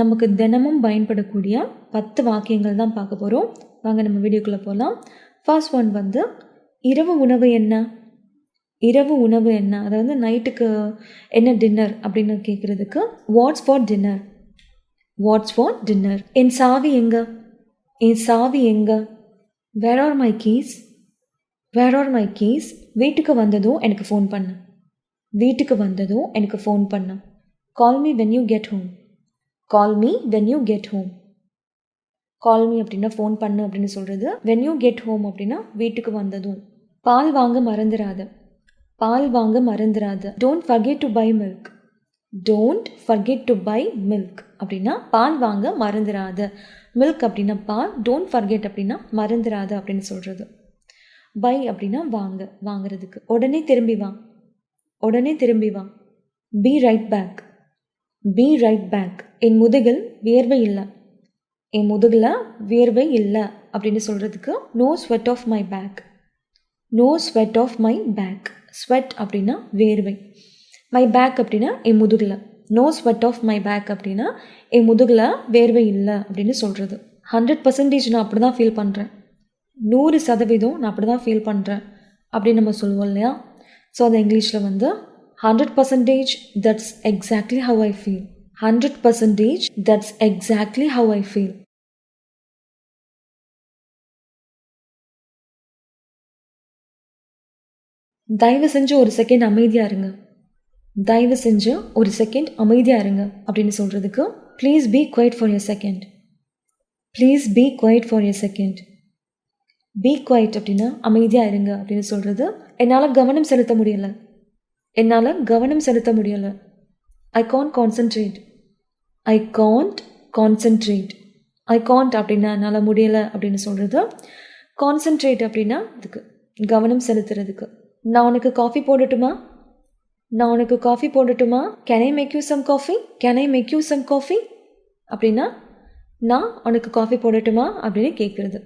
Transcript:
நமக்கு தினமும் பயன்படக்கூடிய 10 வாக்கியங்கள் தான் பார்க்க போகிறோம். வாங்க நம்ம வீடியோக்குள்ளே போகலாம். ஃபர்ஸ்ட் ஒன் வந்து இரவு உணவு என்ன? இரவு உணவு என்ன? அதாவது நைட்டுக்கு என்ன டின்னர் அப்படின்னு கேட்குறதுக்கு what's for dinner, what's for dinner. என் சாவி எங்க? என் சாவி எங்க? Where are my keys, where are my keys. வீட்டுக்கு வந்ததும் எனக்கு ஃபோன் பண்ணு, வீட்டுக்கு வந்ததும் எனக்கு ஃபோன் பண்ணு. Call me when you get home, call me when you get home. Call me அப்படின்னா ஃபோன் பண்ணு அப்படின்னு சொல்கிறது. வென் யூ கெட் ஹோம் அப்படின்னா வீட்டுக்கு வந்ததும். பால் வாங்க மறந்துடாத, பால் வாங்க மறந்துடாத. Don't forget to buy milk, don't forget to buy milk அப்படின்னா பால் வாங்க மறந்துடாத. மில்க் அப்படின்னா பால், டோன்ட் ஃபர்கெட் அப்படின்னா மறந்துடாத அப்படின்னு சொல்கிறது. பை அப்படின்னா வாங்க, வாங்கிறதுக்கு. உடனே திரும்பி வா, உடனே திரும்பி வா. Be right back, be right back. என் முதுகில் வியர்வை இல்லை, என் முதுகில் வியர்வை இல்லை அப்படின்னு சொல்கிறதுக்கு no sweat off my back, no sweat off my back. Sweat அப்படின்னா வேர்வை, மை பேக் அப்படின்னா என் முதுகில். No sweat off my back அப்படின்னா என் முதுகில் வேர்வை இல்லை அப்படின்னு சொல்கிறது. 100% நான் அப்படி தான் ஃபீல் பண்ணுறேன், 100% நான் அப்படி தான் ஃபீல் பண்ணுறேன் அப்படின்னு நம்ம சொல்லுவோம் இல்லையா? ஸோ அது இங்கிலீஷில் வந்து 100% that's exactly how I feel, 100% that's exactly how I feel. தயவு செஞ்சு ஒரு செகண்ட் அமைதியாக இருங்க, தயவு செஞ்சு ஒரு செகண்ட் அமைதியாக இருங்க அப்படின்னு சொல்கிறதுக்கு please be quiet for a second, please be quiet for a second. Be quiet அப்படின்னா அமைதியாக இருங்க அப்படின்னு சொல்கிறது. என்னால் கவனம் செலுத்த முடியலை, என்னால் கவனம் செலுத்த முடியலை. I can't concentrate, I can't concentrate. I can't அப்படின்னா என்னால் முடியலை அப்படின்னு சொல்கிறது. கான்சன்ட்ரேட் அப்படின்னா இதுக்கு கவனம் செலுத்துறதுக்கு. நான் உனக்கு காஃபி போடட்டுமா, நான் உனக்கு காஃபி போடட்டுமா. Can I make you some coffee, can I make you some coffee அப்படின்னா நான் உனக்கு காஃபி போடட்டுமா அப்படின்னு கேட்குறது.